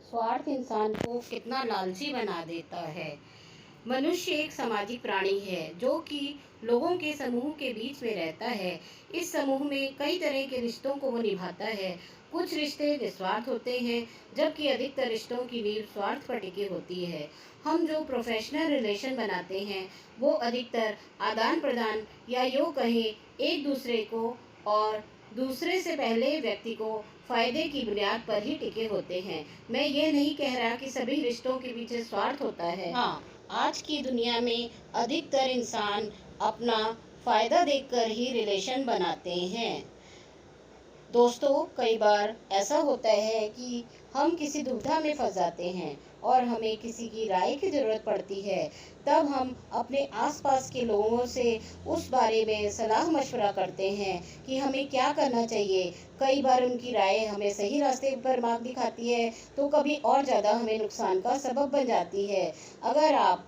स्वार्थ इंसान को कितना लालची बना देता है। मनुष्य एक सामाजिक प्राणी है जो कि लोगों के समूह के बीच में रहता है। इस समूह में कई तरह के रिश्तों को वो निभाता है। कुछ रिश्ते निस्वार्थ होते हैं, जबकि अधिकतर रिश्तों की नींव स्वार्थ पर टिकी होती है। हम जो प्रोफेशनल रिलेशन बनाते हैं वो अधिकतर आदान प्रदान या यूँ कहें एक दूसरे को और दूसरे से पहले व्यक्ति को फायदे की बुनियाद पर ही टिके होते हैं। मैं ये नहीं कह रहा कि सभी रिश्तों के पीछे स्वार्थ होता है। हाँ, आज की दुनिया में अधिकतर इंसान अपना फायदा देखकर ही रिलेशन बनाते हैं। दोस्तों, कई बार ऐसा होता है कि हम किसी दुविधा में फंस जाते हैं और हमें किसी की राय की ज़रूरत पड़ती है। तब हम अपने आसपास के लोगों से उस बारे में सलाह मशवरा करते हैं कि हमें क्या करना चाहिए। कई बार उनकी राय हमें सही रास्ते पर मार्ग दिखाती है, तो कभी और ज़्यादा हमें नुकसान का सबब बन जाती है। अगर आप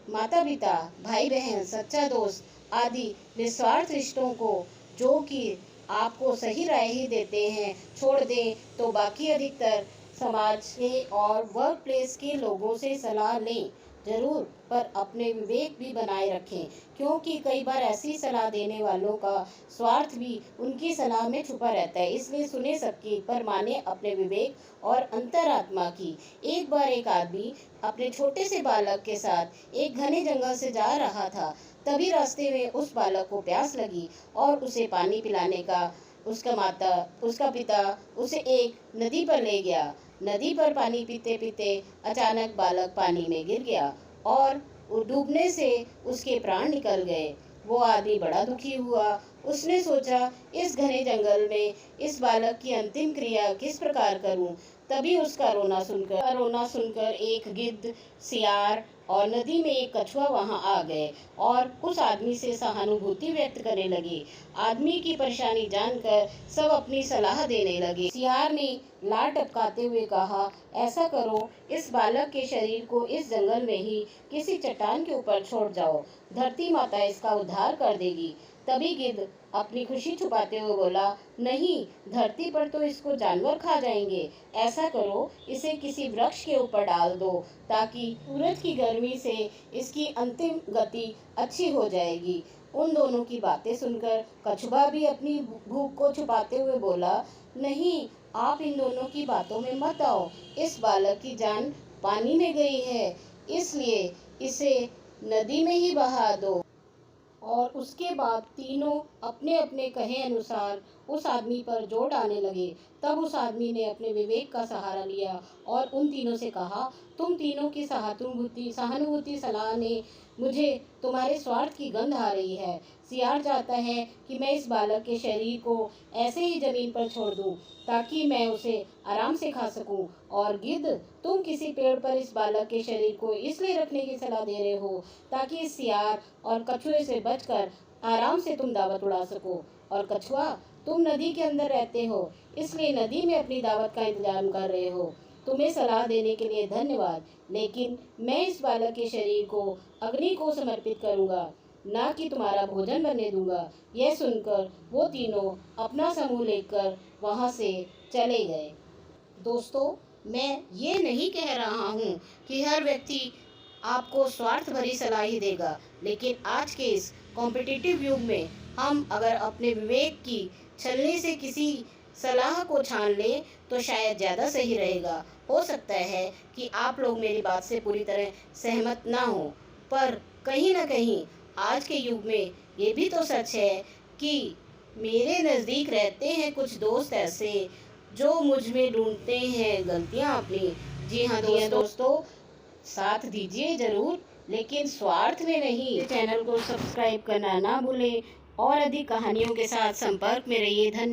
माता पिता, भाई बहन, सच्चा दोस्त आदि निस्वार्थ रिश्तों को, जो कि आपको सही राय ही देते हैं, छोड़ दें, तो बाकी अधिकतर समाज के और वर्क प्लेस के लोगों से सलाह लें जरूर, पर अपने विवेक भी बनाए रखें, क्योंकि कई बार ऐसी सलाह देने वालों का स्वार्थ भी उनकी सलाह में छुपा रहता है। इसलिए सुने सबकी, पर माने अपने विवेक और अंतरात्मा की। एक बार एक आदमी अपने छोटे से बालक के साथ एक घने जंगल से जा रहा था। तभी रास्ते में उस बालक को प्यास लगी और उसे पानी पिलाने का उसका पिता उसे एक नदी पर ले गया। नदी पर पानी पीते पीते अचानक बालक पानी में गिर गया और डूबने से उसके प्राण निकल गए। वो आदमी बड़ा दुखी हुआ। उसने सोचा, इस घने जंगल में इस बालक की अंतिम क्रिया किस प्रकार करूं। तभी उसका रोना सुनकर एक गिद्ध, सियार और नदी में एक कछुआ वहां आ गए और उस आदमी से सहानुभूति व्यक्त करने लगे। आदमी की परेशानी जानकर सब अपनी सलाह देने लगे। सियार ने लार टपकाते हुए कहा, ऐसा करो, इस बालक के शरीर को इस जंगल में ही किसी चट्टान के ऊपर छोड़ जाओ, धरती माता इसका उद्धार कर देगी। तभी गिद्ध अपनी खुशी छुपाते हुए बोला, नहीं, धरती पर तो इसको जानवर खा जाएंगे। ऐसा करो, इसे किसी वृक्ष के ऊपर डाल दो, ताकि सूरज की गर्मी से इसकी अंतिम गति अच्छी हो जाएगी। उन दोनों की बातें सुनकर कछुआ भी अपनी भूख को छुपाते हुए बोला, नहीं, आप इन दोनों की बातों में मत आओ। इस बालक की जान पानी में गई है, इसलिए इसे नदी में ही बहा दो। और उसके बाद तीनों अपने अपने कहे अनुसार उस आदमी पर जोर डालने लगे। तब उस आदमी ने अपने विवेक का सहारा लिया और उन तीनों से कहा, तुम तीनों की सहानुभूति सलाह ने मुझे तुम्हारे स्वार्थ की गंध आ रही है। सियार चाहता है कि मैं इस बालक के शरीर को ऐसे ही जमीन पर छोड़ दूं, ताकि मैं उसे आराम से खा सकूं। और गिद्ध, तुम किसी पेड़ पर इस बालक के शरीर को इसलिए रखने की सलाह दे रहे हो, ताकि इस सियार और कछुए से बचकर आराम से तुम दावत उड़ा सको। और कछुआ, तुम नदी के अंदर रहते हो, इसलिए नदी में अपनी दावत का इंतजाम कर रहे हो। तुम्हें सलाह देने के लिए धन्यवाद, लेकिन मैं इस बालक के शरीर को अग्नि को समर्पित करूंगा, ना कि तुम्हारा भोजन बनने दूंगा। यह सुनकर वो तीनों अपना समूह लेकर वहां से चले गए। दोस्तों, मैं ये नहीं कह रहा हूँ कि हर व्यक्ति आपको स्वार्थ भरी सलाह ही देगा, लेकिन आज के इस कॉम्पिटिटिव युग में हम अगर अपने विवेक की छलनी से किसी सलाह को छान लें तो शायद ज़्यादा सही रहेगा। हो सकता है कि आप लोग मेरी बात से पूरी तरह सहमत ना हो, पर कहीं ना कहीं आज के युग में ये भी तो सच है कि मेरे नज़दीक रहते हैं कुछ दोस्त ऐसे जो मुझ में ढूंढते हैं गलतियां अपनी। जी हाँ दोस्तों, साथ दीजिए जरूर, लेकिन स्वार्थ में नहीं। चैनल को सब्सक्राइब करना ना भूलें और अधिक कहानियों के साथ संपर्क में रहिए। धन्यवाद।